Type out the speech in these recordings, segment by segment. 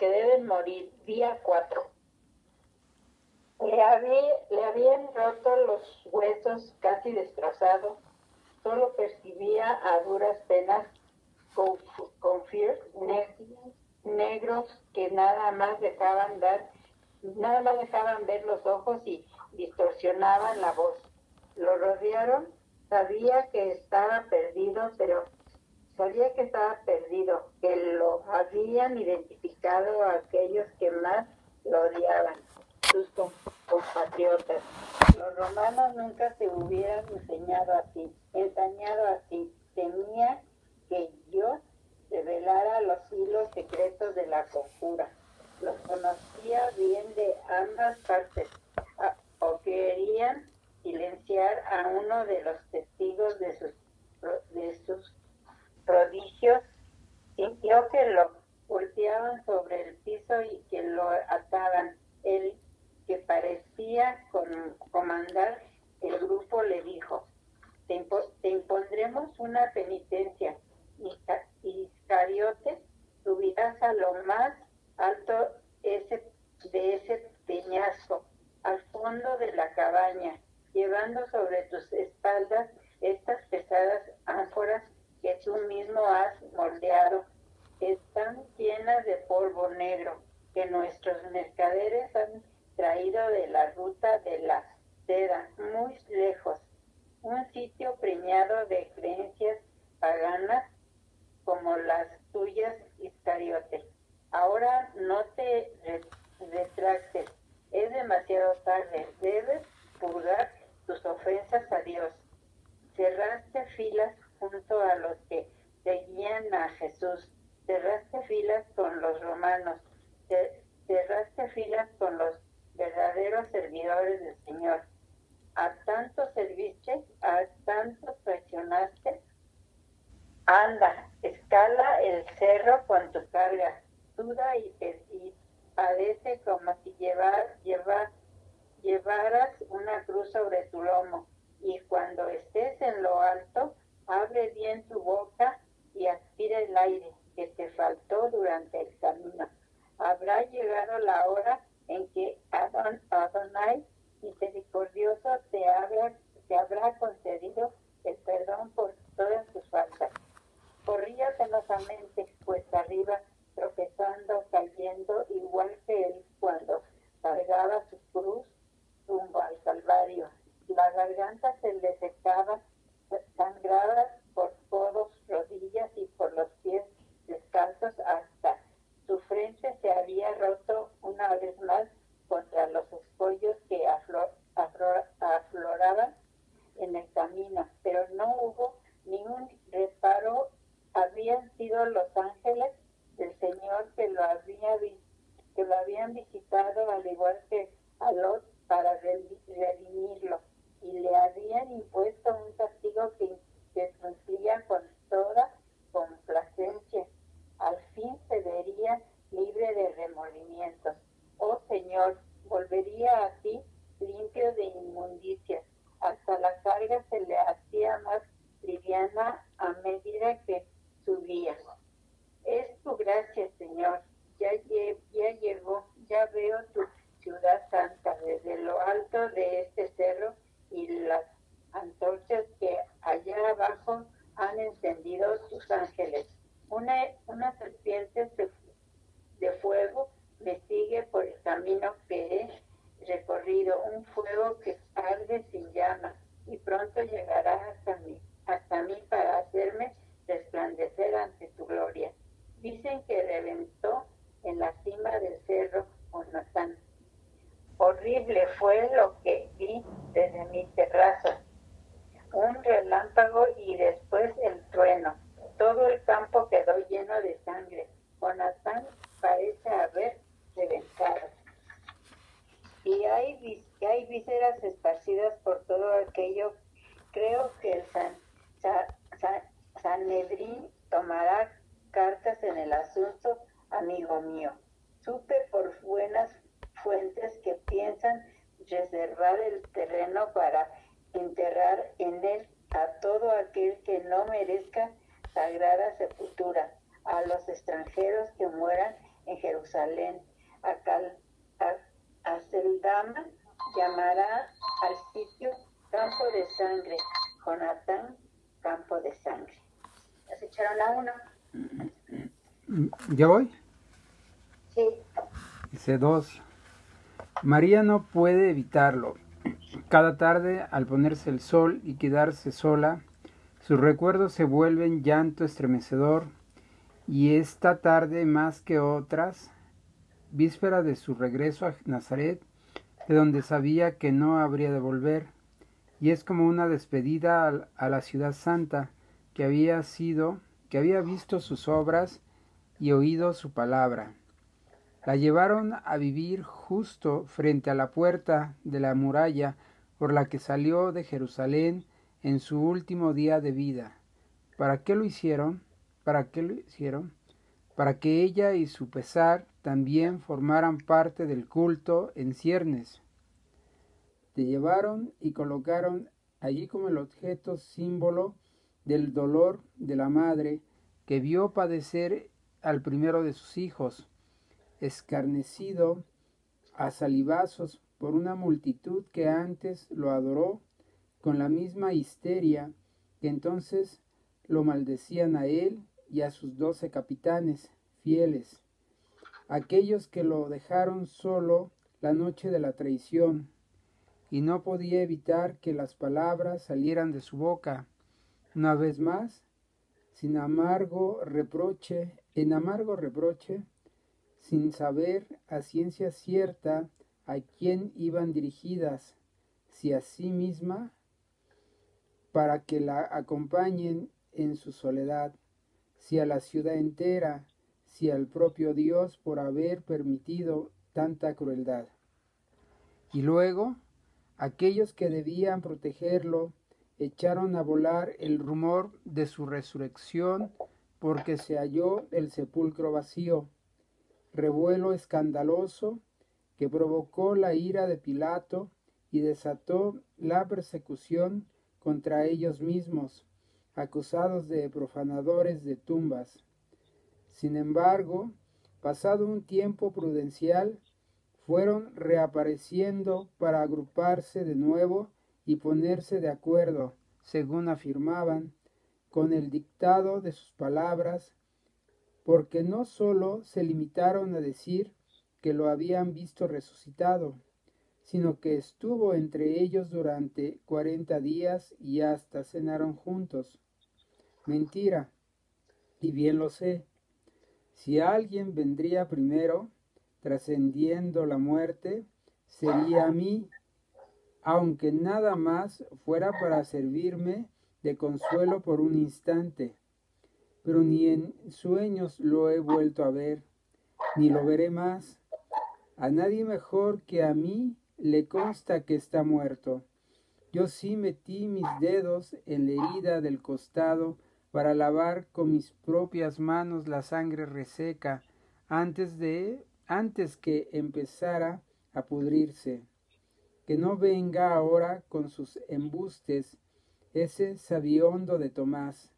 que deben morir, día 4. Le habían roto los huesos, casi destrozados. Solo percibía a duras penas con fears negros que nada más dejaban ver los ojos y distorsionaban la voz. Lo rodearon, sabía que estaba perdido, que lo habían identificado a aquellos que más lo odiaban, sus compatriotas. Los romanos nunca se hubieran ensañado así. Temía que yo revelara los hilos secretos de la conjura. Los conocía bien de ambas partes, o querían silenciar a uno de los testigos de sus prodigios. Sintió que lo volteaban sobre el piso y que lo ataban. Él, que parecía comandar el grupo, le dijo: te impondremos una penitencia. Iscariote, subirás a lo más alto de ese peñasco, al fondo de la cabaña, llevando sobre tus espaldas estas pesadas ánforas que tú mismo has moldeado. Están llenas de polvo negro que nuestros mercaderes han traído de la ruta de la seda, muy lejos, un sitio preñado de creencias paganas como las tuyas, Iscariote. Ahora no te retractes, es demasiado tarde, debes purgar tus ofensas a Dios. Cerraste filas junto a los que seguían a Jesús, cerraste filas con los romanos, cerraste filas con los verdaderos servidores del Señor. A tanto serviste, a tanto traicionaste. Anda, escala el cerro con tu carga, suda y padece como si llevaras una cruz sobre tu lomo. Y cuando estés en lo alto, abre bien tu boca y aspira el aire que te faltó durante el camino. Habrá llegado la hora en que Adonai misericordioso te habrá concedido el perdón por todas tus faltas. Corría penosamente cuesta arriba, tropezando, cayendo, igual que él cuando cargaba su cruz rumbo al Calvario. La garganta se le secaba, sangraba por codos, rodillas y por los pies descalzos, hasta su frente se había roto una vez más contra los escollos que afloraban en el camino, pero no hubo ningún reparo. Habían sido los ángeles del Señor que lo habían visitado, al igual que a Lot, para redimirlo, y le habían impuesto un castigo que cumplía con toda complacencia. Al fin se vería libre de remordimientos. Oh Señor, volvería a ti limpio de inmundicias. Hasta la carga se le hacía más liviana a medida que subía. Es tu gracia, Señor. Ya llegó, ya veo tu ciudad santa desde lo alto de este cerro, y las antorchas que allá abajo han encendido tus ángeles. Una serpiente de fuego me sigue por el camino que he recorrido, un fuego que arde sin llama, y pronto llegará hasta mí para hacerme resplandecer ante tu gloria. Dicen que reventó en la cima del cerro Jonatán. Horrible fue lo que vi desde mi terrazo. Un relámpago y después el trueno. Todo el campo quedó lleno de sangre. Jonatán parece haber reventado. Y hay vísceras esparcidas por todo aquello. Creo que el Sanedrín tomará cartas en el asunto, amigo mío. Supe por buenas fuentes que piensan reservar el terreno para enterrar en él a todo aquel que no merezca sagrada sepultura, a los extranjeros que mueran en Jerusalén. Aceldama llamará al sitio campo de sangre, Jonatán, campo de sangre. ¿Ya se echaron la 1? ¿Ya voy? Sí. Dice 2. María no puede evitarlo. Cada tarde, al ponerse el sol y quedarse sola, sus recuerdos se vuelven llanto estremecedor, y esta tarde más que otras, víspera de su regreso a Nazaret, de donde sabía que no habría de volver, y es como una despedida a la ciudad santa, que había visto sus obras y oído su palabra. La llevaron a vivir justo frente a la puerta de la muralla por la que salió de Jerusalén en su último día de vida. ¿Para qué lo hicieron? ¿Para qué lo hicieron? Para que ella y su pesar también formaran parte del culto en ciernes. Te llevaron y colocaron allí como el objeto símbolo del dolor de la madre que vio padecer al primero de sus hijos, escarnecido a salivazos por una multitud que antes lo adoró con la misma histeria que entonces lo maldecían a él y a sus 12 capitanes fieles, aquellos que lo dejaron solo la noche de la traición, y no podía evitar que las palabras salieran de su boca, una vez más, en amargo reproche, sin saber a ciencia cierta a quién iban dirigidas, si a sí misma, para que la acompañen en su soledad, si a la ciudad entera, si al propio Dios por haber permitido tanta crueldad. Y luego, aquellos que debían protegerlo echaron a volar el rumor de su resurrección porque se halló el sepulcro vacío, revuelo escandaloso que provocó la ira de Pilato y desató la persecución contra ellos mismos, acusados de profanadores de tumbas. Sin embargo, pasado un tiempo prudencial, fueron reapareciendo para agruparse de nuevo y ponerse de acuerdo, según afirmaban, con el dictado de sus palabras, porque no sólo se limitaron a decir que lo habían visto resucitado, sino que estuvo entre ellos durante 40 días y hasta cenaron juntos. Mentira, y bien lo sé. Si alguien vendría primero, trascendiendo la muerte, sería a mí, aunque nada más fuera para servirme de consuelo por un instante. Pero ni en sueños lo he vuelto a ver, ni lo veré más. A nadie mejor que a mí le consta que está muerto. Yo sí metí mis dedos en la herida del costado para lavar con mis propias manos la sangre reseca antes que empezara a pudrirse. Que no venga ahora con sus embustes ese sabiondo de Tomás,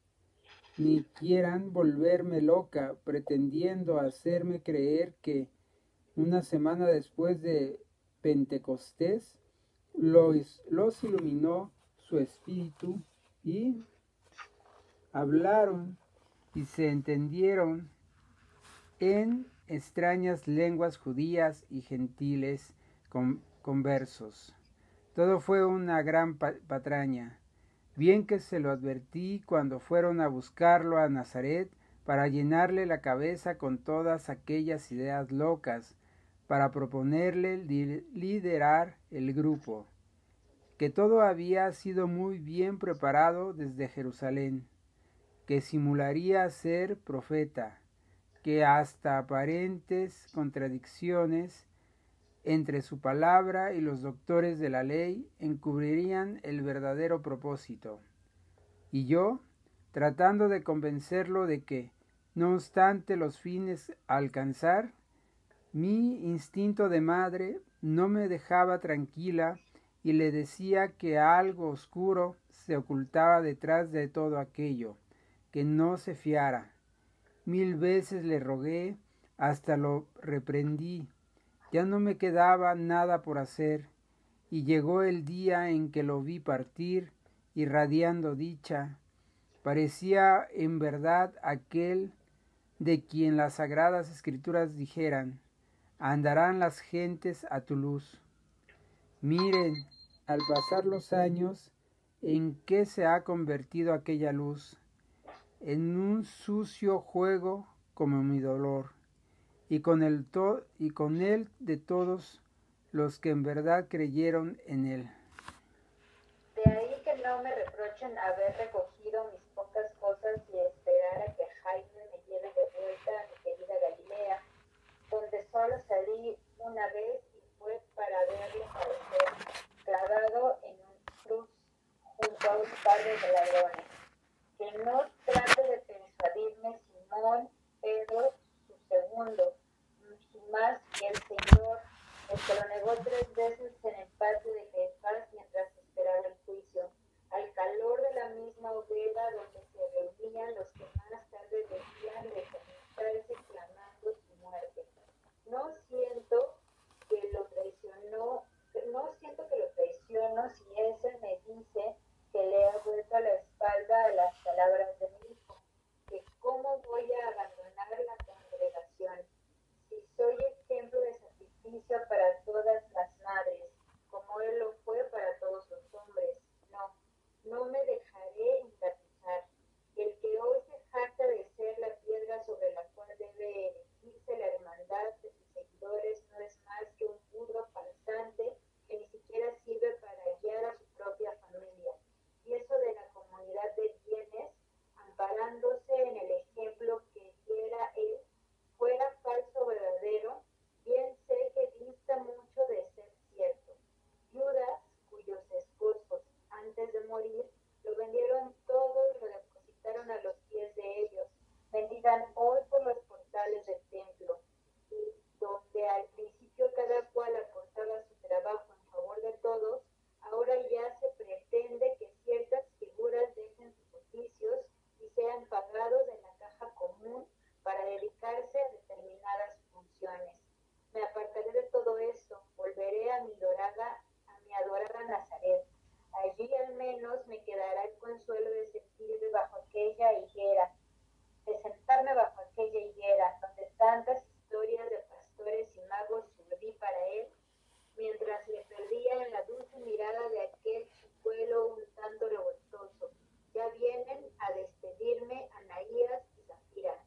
ni quieran volverme loca pretendiendo hacerme creer que una semana después de Pentecostés los iluminó su espíritu y hablaron y se entendieron en extrañas lenguas judías y gentiles conversos. Todo fue una gran patraña. Bien que se lo advertí cuando fueron a buscarlo a Nazaret para llenarle la cabeza con todas aquellas ideas locas, para proponerle liderar el grupo, que todo había sido muy bien preparado desde Jerusalén, que simularía ser profeta, que hasta aparentes contradicciones entre su palabra y los doctores de la ley encubrirían el verdadero propósito. Y yo, tratando de convencerlo de que, no obstante los fines a alcanzar, mi instinto de madre no me dejaba tranquila y le decía que algo oscuro se ocultaba detrás de todo aquello, que no se fiara. 1000 veces le rogué hasta lo reprendí. Ya no me quedaba nada por hacer, y llegó el día en que lo vi partir, irradiando dicha. Parecía en verdad aquel de quien las sagradas escrituras dijeran: andarán las gentes a tu luz. Miren, al pasar los años, en qué se ha convertido aquella luz: en un sucio juego como mi dolor, y con él de todos los que en verdad creyeron en él. De ahí que no me reprochen haber recogido mis pocas cosas y esperar a que Jaime me lleve de vuelta a mi querida Galilea, donde solo salí una vez y fue para verlo padecer, clavado en un cruz junto a un par de ladrones. Que no trate de persuadirme Simón Pedro, su segundo, más que el Señor, el que lo negó 3 veces en el patio de Caifás mientras esperaba el juicio, al calor de la misma hoguera donde se reunían los que más tarde debían de conectarse clamando su muerte. No siento que lo traiciono si ese me dice que le ha vuelto a la espalda a las palabras de mi hijo, que cómo voy a abandonar la congregación, si soy ejemplo de sacrificio para todas las madres, como él lo fue para todos los hombres. No me dejaré engatusar. El que hoy se jacta de ser la piedra sobre la cual debe erigirse la hermandad de sus seguidores no es más que un burro farsante que ni siquiera sirve para guiar a su propia familia. Y eso de la comunidad de bienes, amparándose en el ejemplo que diera él, fuera falso o verdadero, bien sé que dista mucho de ser cierto. Viudas cuyos esposos, antes de morir, lo vendieron todo y lo depositaron a los pies de ellos, mendigan hoy por los portales del templo, y donde al principio cada cual aportaba su trabajo en favor de todos, ahora ya se pretende que ciertas figuras dejen sus oficios y sean pagados en la caja común para dedicarse a determinadas funciones. Me apartaré de todo eso, volveré a mi adorada Nazaret. Allí al menos me quedará el consuelo de sentarme bajo aquella higuera, donde tantas historias de pastores y magos surgí para él, mientras le perdía en la dulce mirada de aquel chicuelo un tanto revoltoso. Ya vienen a despedirme Anaías y Zafira.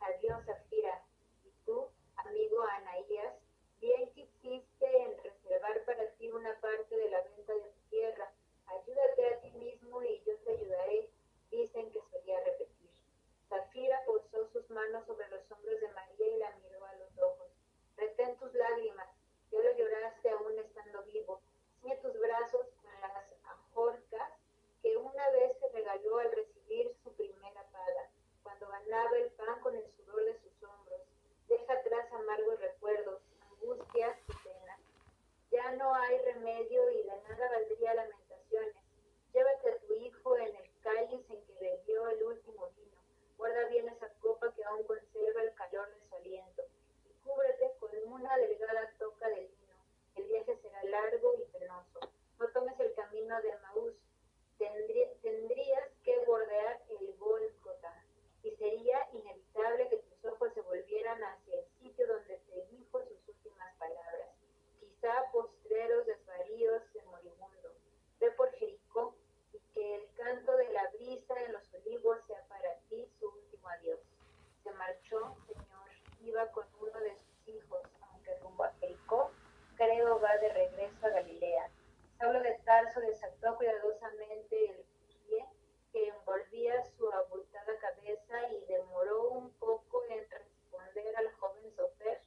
Adiós, Zafira. Y tú, amigo Anaías, bien que hiciste en reservar para ti una parte de la venta de tu tierra. Ayúdate a ti mismo y yo te ayudaré, dicen que solía repetir. Zafira posó sus manos sobre los hombros de María y la miró a los ojos. Retén tus lágrimas, ya lo lloraste aún estando vivo. Ciñe tus brazos con las ajorcas que una vez te regaló al recibir su primera paga, cuando ganaba el pan con el sudor de sus hombros. Deja atrás amargos recuerdos, angustias y penas. Ya no hay remedio y de nada valdría lamentaciones. Llévate a tu hijo en el cáliz en que bebió el último vino. Guarda bien esa copa que aún conserva el calor de su aliento. Y cúbrete con una delgada toca de lino. El viaje será largo y penoso. No tomes el camino de Emaús. Tendrías que bordear el Gólgota. Y sería inevitable que tus ojos se volvieran hacia el sitio donde te dijo sus últimas palabras. Quizá postreros desvaríos de moribundo. Ve por Jericó y que el canto de la brisa en los olivos sea para ti su último adiós. Se marchó, Señor, iba con uno de sus hijos, aunque rumbo a Jericó, creo va de regreso a Galilea. Saulo de Tarso desató cuidadosamente el pie que envolvía su abultada cabeza y demoró un poco en responder al joven Sofer,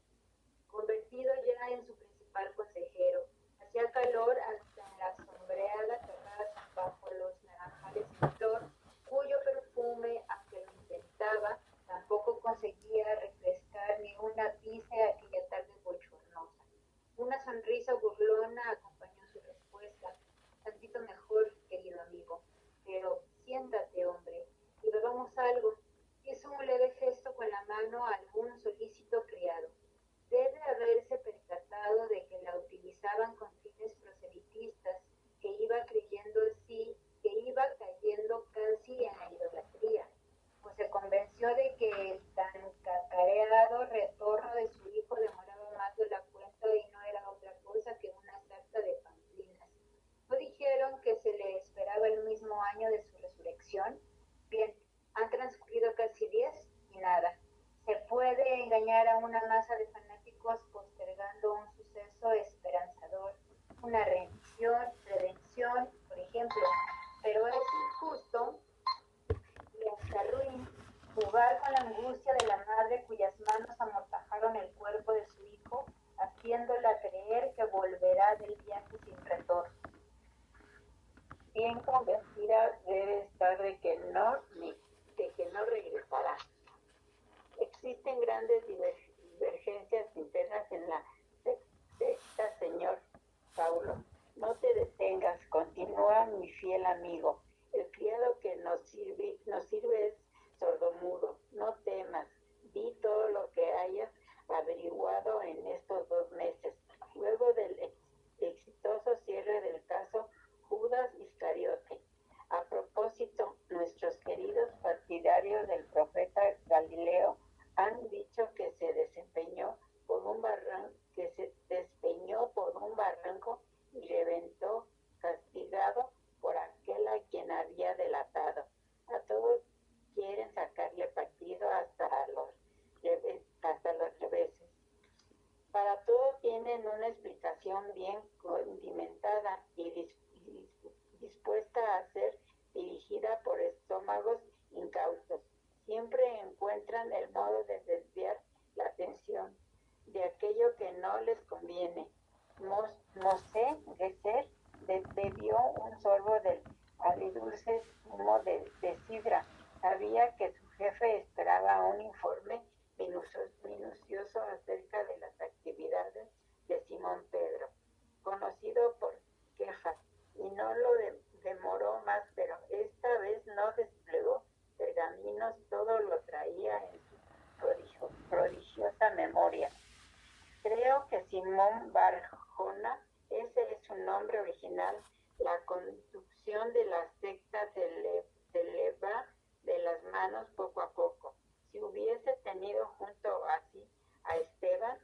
convertido ya en su principal consejero. Hacía calor hasta en la sombreada terraza bajo los naranjales en flor, cuyo perfume, aunque lo intentaba, tampoco conseguía refrescar ni un ápice aquella tarde bochornosa. Una sonrisa burlona acompañó su respuesta. Tantito mejor, querido amigo, pero siéntate, hombre, y bebamos algo. Es un engañar a una masa de fanáticos postergando un suceso esperanzador, una redención, por ejemplo. Pero es injusto y hasta ruin jugar con la angustia de la madre cuyas manos amortajaron el cuerpo de su hijo, haciéndola creer que volverá del viaje sin retorno. Bien convencida debe estar de que no regresará. Existen grandes divergencias internas en la secta, señor Saulo. No te detengas, continúa mi fiel amigo. El criado que nos sirve es sordomudo. No temas, di todo lo que hayas averiguado en estos 2 meses. Luego del exitoso cierre del caso Judas Iscariote. A propósito, nuestros queridos partidarios del profeta Galileo han dicho que se despeñó por un barranco y reventó, castigado por aquel a quien había delatado. A todos quieren sacarle partido hasta los reveses. Para todo tienen una explicación bien condimentada y dispuesta a ser dirigida por estómagos incautos. Siempre encuentran el modo de desviar la atención de aquello que no les conviene. Mosé Gesser bebió un sorbo del agridulce zumo de sidra. Sabía que su jefe esperaba un informe minucioso acerca de las actividades de Simón Pedro, conocido por Kefas, y no lo demoró más, pero esta vez no desplegó pergaminos, todo lo traía en su prodigiosa memoria. Creo que Simón Barjona, ese es su nombre original, la conducción de la secta se le va de las manos poco a poco. Si hubiese tenido junto a sí a Esteban,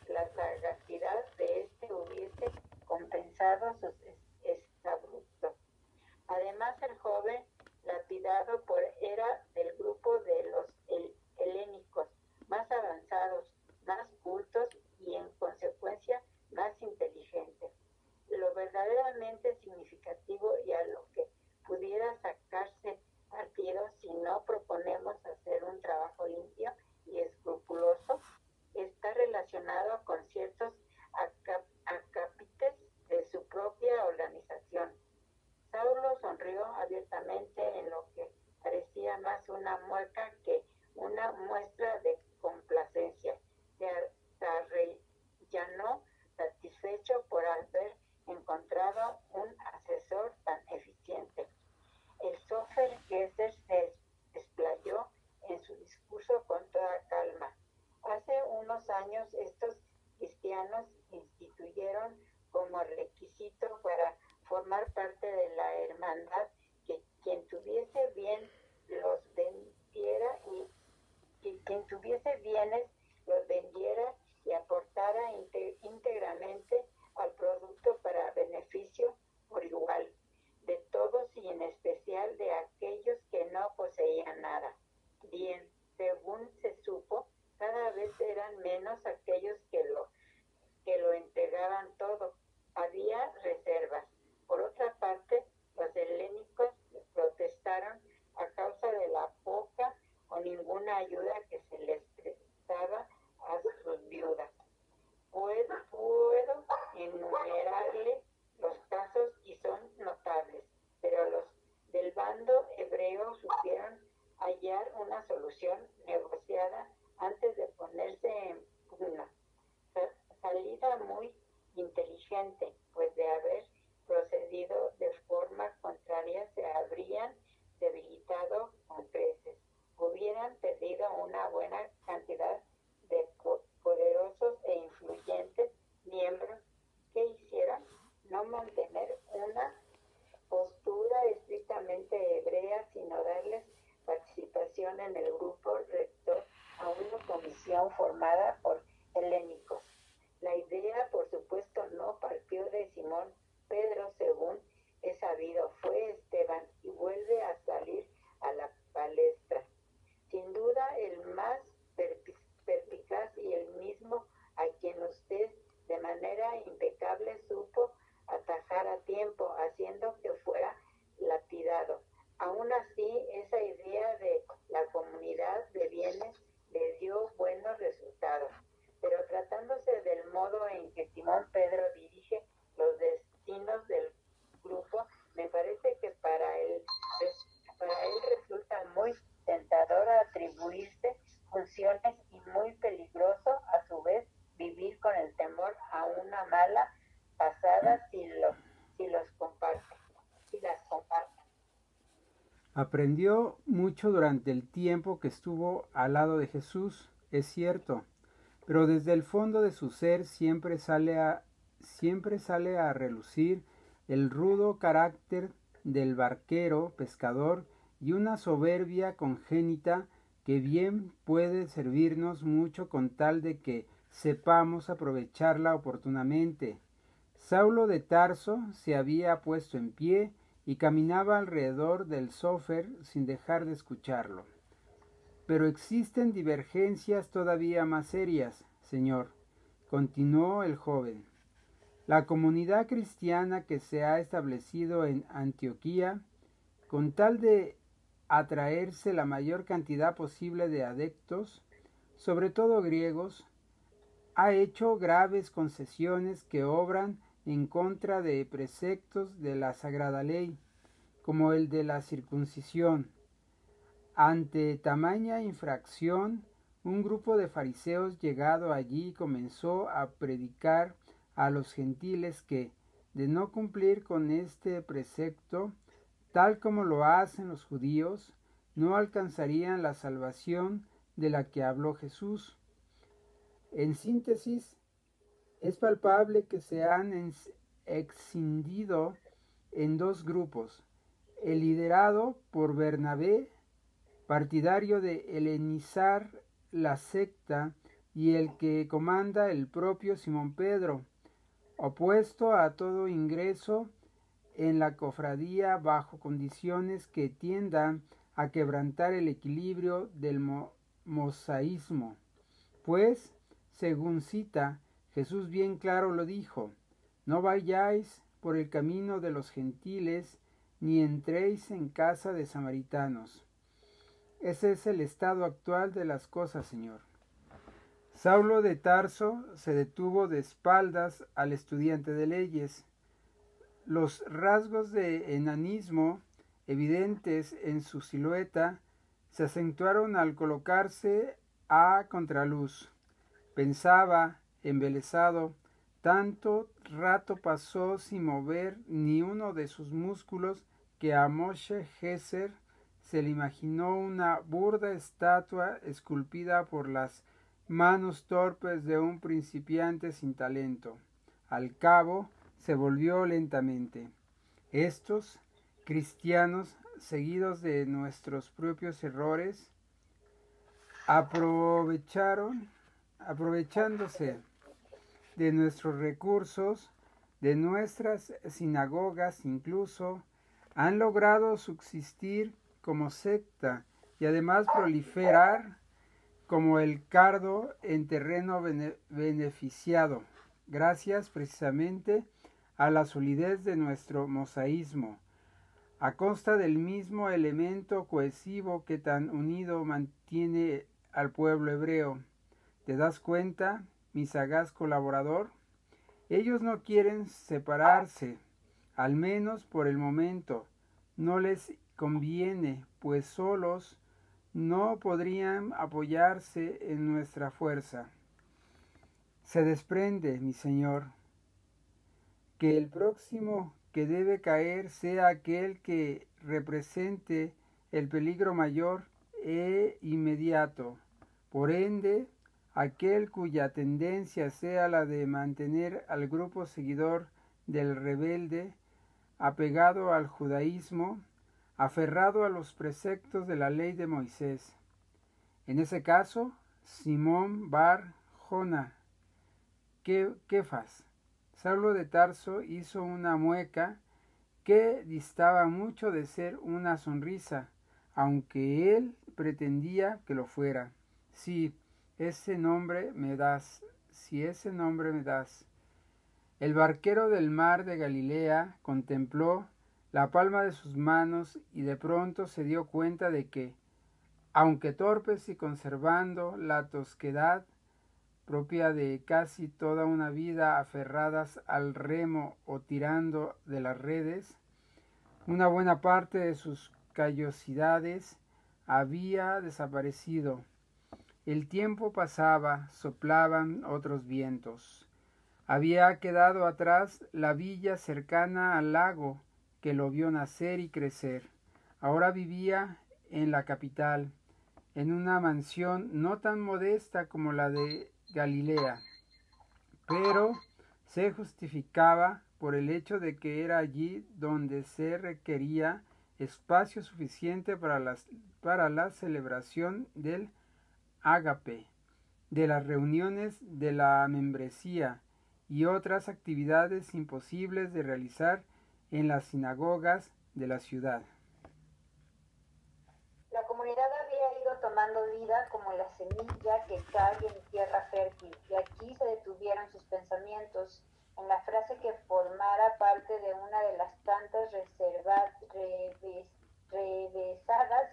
la sagacidad de este hubiese compensado sus exabruptos. Además, el joven lapidado era del grupo de los helénicos, más avanzados, más cultos y en consecuencia más inteligentes. Lo verdaderamente significativo y a lo que pudiera sacarse partido si no proponemos hacer un trabajo limpio y escrupuloso está relacionado con ciertos acápites de su propia organización. Saulo sonrió abiertamente en lo que parecía más una mueca que una muestra de complacencia. Se arrellanó satisfecho por haber encontrado un asesor tan eficiente. El Sofer Gesser se explayó en su discurso con toda calma. Hace unos años estos cristianos instituyeron como requisito para formar parte de la hermandad que quien tuviese bien los vendiera y que quien tuviese bienes los vendiera y aportara íntegramente al producto para beneficio por igual de todos y en especial de aquellos que no poseían nada. Bien, según se supo, cada vez eran menos aquellos que lo entregaban todo. Había reservas. Por otra parte, los helénicos protestaron a causa de la poca o ninguna ayuda que se les prestaba a sus viudas. Puedo enumerarle los casos y son notables, pero los del bando hebreo supieron hallar una solución negociada antes de ponerse en pugna. Salida muy inteligente, pues de haber procedido de forma contraria se habrían debilitado con creces. Hubieran perdido una buena cantidad de poderosos e influyentes miembros. ¿Qué hicieron? No mantener una postura estrictamente hebrea, sino darles participación en el grupo rector a una comisión formada por helénicos. La idea, por supuesto, no partió de Simón Pedro, según es sabido, fue Esteban y vuelve a salir a la palestra. Sin duda, el más Simón Pedro dirige los destinos del grupo, me parece que para él resulta muy tentador atribuirse funciones y muy peligroso a su vez vivir con el temor a una mala pasada si las comparte. Aprendió mucho durante el tiempo que estuvo al lado de Jesús, es cierto, pero desde el fondo de su ser siempre sale a relucir el rudo carácter del barquero, pescador, y una soberbia congénita que bien puede servirnos mucho con tal de que sepamos aprovecharla oportunamente. Saulo de Tarso se había puesto en pie y caminaba alrededor del Sofer sin dejar de escucharlo. Pero existen divergencias todavía más serias, Señor, continuó el joven. La comunidad cristiana que se ha establecido en Antioquía, con tal de atraerse la mayor cantidad posible de adeptos, sobre todo griegos, ha hecho graves concesiones que obran en contra de preceptos de la Sagrada Ley, como el de la circuncisión. Ante tamaña infracción, un grupo de fariseos llegado allí comenzó a predicar a los gentiles que, de no cumplir con este precepto, tal como lo hacen los judíos, no alcanzarían la salvación de la que habló Jesús. En síntesis, es palpable que se han escindido en dos grupos: el liderado por Bernabé, partidario de helenizar la secta, y el que comanda el propio Simón Pedro, opuesto a todo ingreso en la cofradía bajo condiciones que tiendan a quebrantar el equilibrio del mosaísmo. Pues, según cita, Jesús bien claro lo dijo: no vayáis por el camino de los gentiles, ni entréis en casa de samaritanos. Ese es el estado actual de las cosas, Señor. Saulo de Tarso se detuvo de espaldas al estudiante de leyes. Los rasgos de enanismo evidentes en su silueta se acentuaron al colocarse a contraluz. Pensaba, embelesado, tanto rato pasó sin mover ni uno de sus músculos que a Moshe Gesser se le imaginó una burda estatua esculpida por las manos torpes de un principiante sin talento. Al cabo, se volvió lentamente. Estos cristianos, seguidos de nuestros propios errores, aprovechándose de nuestros recursos, de nuestras sinagogas incluso, han logrado subsistir como secta y además proliferar como el cardo en terreno beneficiado, gracias precisamente a la solidez de nuestro mosaísmo, a costa del mismo elemento cohesivo que tan unido mantiene al pueblo hebreo. ¿Te das cuenta, mi sagaz colaborador? Ellos no quieren separarse, al menos por el momento. No les conviene, pues solos no podrían apoyarse en nuestra fuerza. Se desprende, mi señor, que el próximo que debe caer sea aquel que represente el peligro mayor e inmediato. Por ende, aquel cuya tendencia sea la de mantener al grupo seguidor del rebelde, apegado al judaísmo, aferrado a los preceptos de la ley de Moisés. En ese caso, Simón Bar Jona, Kefas. Saulo de Tarso hizo una mueca que distaba mucho de ser una sonrisa, aunque él pretendía que lo fuera. Si ese nombre me das. El barquero del mar de Galilea contempló la palma de sus manos y de pronto se dio cuenta de que, aunque torpes y conservando la tosquedad propia de casi toda una vida aferradas al remo o tirando de las redes, una buena parte de sus callosidades había desaparecido. El tiempo pasaba, soplaban otros vientos. Había quedado atrás la villa cercana al lago que lo vio nacer y crecer. Ahora vivía en la capital, en una mansión no tan modesta como la de Galilea, pero se justificaba por el hecho de que era allí donde se requería espacio suficiente para la celebración del ágape, de las reuniones de la membresía y otras actividades imposibles de realizar en las sinagogas de la ciudad. La comunidad había ido tomando vida como la semilla que cae en tierra fértil, y aquí se detuvieron sus pensamientos en la frase que formara parte de una de las tantas revesadas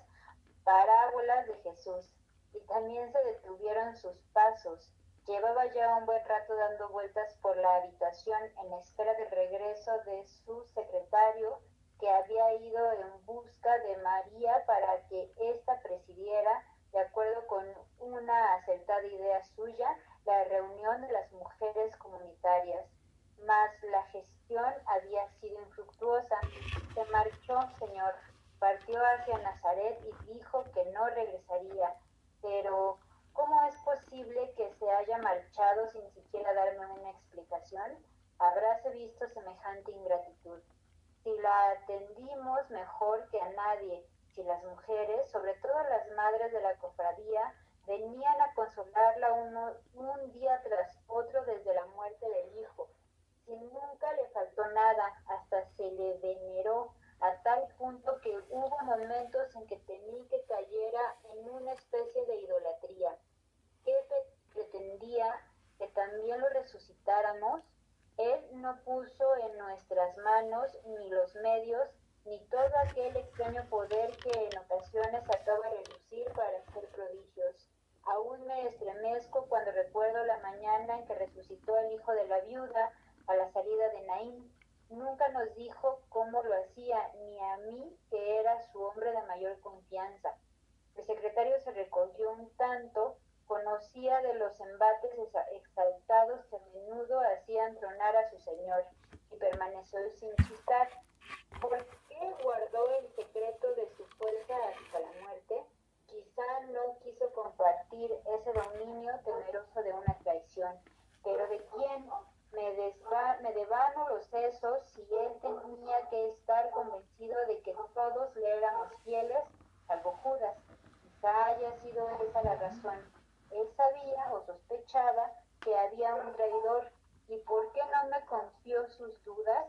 parábolas de Jesús, y también se detuvieron sus pasos. Llevaba ya un buen rato dando vueltas por la habitación en espera del regreso de su secretario, que había ido en busca de María para que ésta presidiera, de acuerdo con una acertada idea suya, la reunión de las mujeres comunitarias. Mas la gestión había sido infructuosa. Se marchó, señor, partió hacia Nazaret y dijo que no regresaría. Pero, ¿cómo es posible que se haya marchado sin siquiera darme una explicación? Habráse visto semejante ingratitud. Si la atendimos mejor que a nadie, si las mujeres, sobre todo las madres de la cofradía, venían a consolarla un día tras otro desde la muerte del hijo, si nunca le faltó nada, hasta se le veneró a tal punto que hubo momentos en que temí que cayera en una especie de idolatría. ¿Qué pretendía? ¿Que también lo resucitáramos? Él no puso en nuestras manos ni los medios, ni todo aquel extraño poder que en ocasiones acaba de relucir para hacer prodigios. Aún me estremezco cuando recuerdo la mañana en que resucitó el hijo de la viuda a la salida de Naín. Nunca nos dijo cómo lo hacía, ni a mí, que era su hombre de mayor confianza. El secretario se recogió un tanto, conocía de los embates exaltados que a menudo hacían tronar a su señor, y permaneció sin chistar. ¿Por qué guardó el secreto de su fuerza hasta la muerte? Quizá no quiso compartir ese dominio temeroso de una traición. ¿Pero de quién? Me devano los sesos si él tenía que estar convencido de que todos le éramos fieles, salvo Judas. Quizá haya sido esa la razón. Él sabía o sospechaba que había un traidor. ¿Y por qué no me confió sus dudas?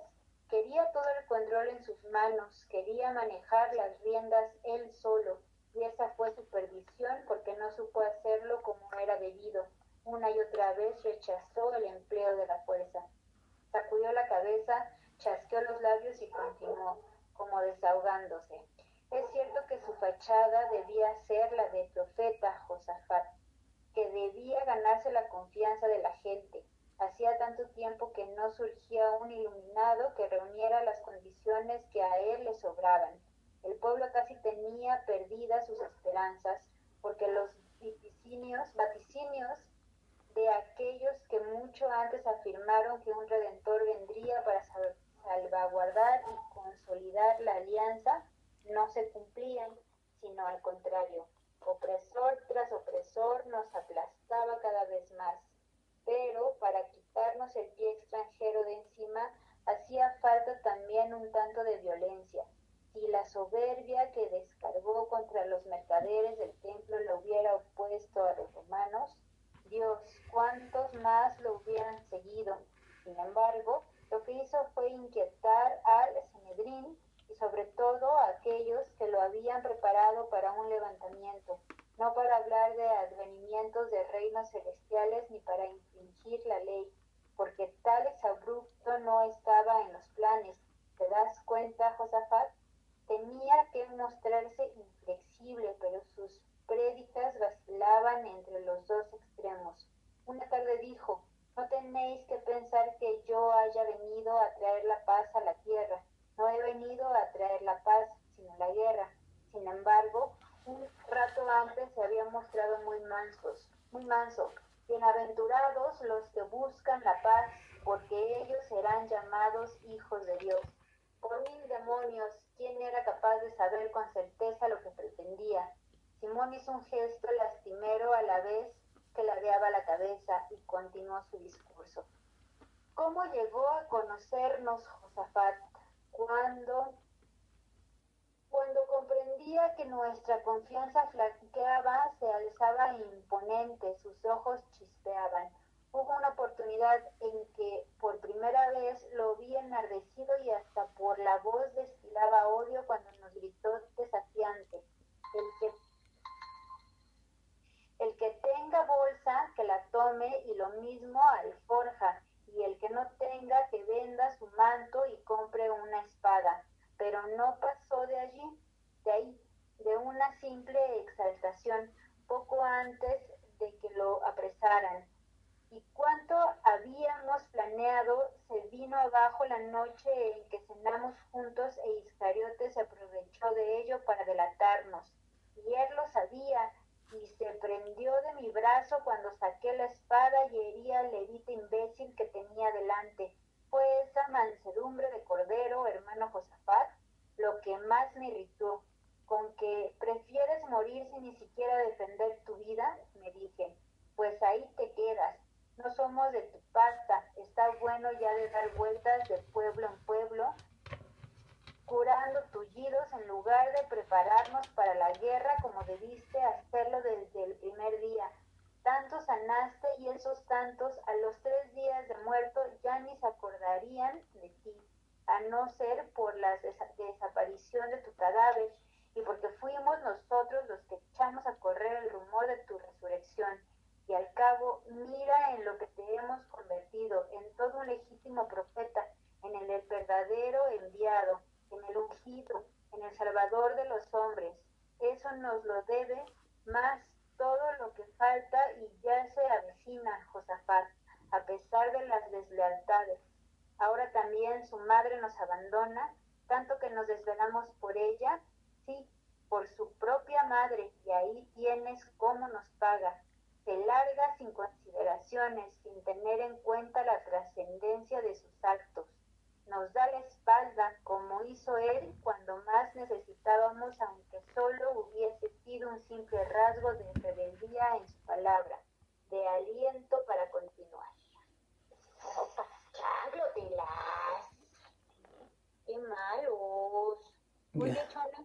Quería todo el control en sus manos, quería manejar las riendas él solo, y esa fue su perdición porque no supo hacerlo como era debido. Una y otra vez rechazó el empleo de la fuerza. Sacudió la cabeza, chasqueó los labios y continuó, como desahogándose. Es cierto que su fachada debía ser la de profeta Josafat, que debía ganarse la confianza de la gente. Hacía tanto tiempo que no surgía un iluminado que reuniera las condiciones que a él le sobraban. El pueblo casi tenía perdidas sus esperanzas, porque los vaticinios de aquellos que mucho antes afirmaron que un redentor vendría para salvaguardar y consolidar la alianza, no se cumplían, sino al contrario. Opresor tras opresor nos aplastaba cada vez más. Pero para quitarnos el pie extranjero de encima, hacía falta también un tanto de violencia. Si la soberbia que descargó contra los mercaderes del templo lo hubiera opuesto a los romanos, Dios, ¿cuántos más lo hubieran seguido? Sin embargo, lo que hizo fue inquietar al Sanedrín y sobre todo a aquellos que lo habían preparado para un levantamiento, no para hablar de advenimientos de reinos celestiales ni para infringir la ley, porque tal exabrupto no estaba en los planes. ¿Te das cuenta, Josafat? Tenía que mostrarse inflexible, pero sus prédicas vacilaban entre los dos extremos. Una tarde dijo: no tenéis que pensar que yo haya venido a traer la paz a la tierra. No he venido a traer la paz, sino la guerra. Sin embargo, un rato antes se había mostrado muy manso. Bienaventurados los que buscan la paz, porque ellos serán llamados hijos de Dios. Por 1000 demonios, ¿quién era capaz de saber con certeza lo que pretendía? Simón hizo un gesto lastimero a la vez que ladeaba la cabeza y continuó su discurso. ¿Cómo llegó a conocernos Josafat? Cuando comprendía que nuestra confianza flaqueaba, se alzaba imponente, sus ojos chispeaban. Hubo una oportunidad en que por primera vez lo vi enardecido y hasta por la voz destilaba odio cuando nos gritó desafiante: el que tenga bolsa, que la tome, y lo mismo alforja, y el que no tenga, que venda su manto y compre una espada. Pero no pasó de ahí, de una simple exaltación, poco antes de que lo apresaran. Y cuanto habíamos planeado se vino abajo la noche en que cenamos juntos, e Iscariote se aprovechó de ello para delatarnos. Y él lo sabía, y se prendió de mi brazo cuando saqué la espada y herí al levita imbécil que tenía delante. Fue esa mansedumbre de cordero, hermano Josafat, lo que más me irritó. ¿Con que prefieres morir sin ni siquiera defender tu vida?, me dije. Pues ahí te quedas. No somos de tu pasta. Está bueno ya de dar vueltas de pueblo en pueblo, curando tullidos, en lugar de prepararnos para la guerra como debiste hacerlo desde el primer día. Tantos sanaste, y esos tantos a los 3 días de muerto ya ni se acordarían de ti, a no ser por la desaparición de tu cadáver, y porque fuimos nosotros los que echamos a correr el rumor de tu resurrección. Y al cabo, mira en lo que te hemos convertido, en todo un legítimo profeta, en el verdadero enviado, en el ungido, en el Salvador de los hombres. Eso nos lo debe más todo lo que falta y ya se avecina, Josafat, a pesar de las deslealtades. Ahora también su madre nos abandona, tanto que nos desvelamos por ella, sí, por su propia madre, y ahí tienes cómo nos paga. Se larga sin consideraciones, sin tener en cuenta la trascendencia de sus actos. Nos da la espalda, como hizo él cuando más necesitábamos, aunque solo hubiese sido un simple rasgo de rebeldía en su palabra, de aliento para continuar. ¡Opa, Chaglo, te las! ¡Qué malos! Oye, Chona,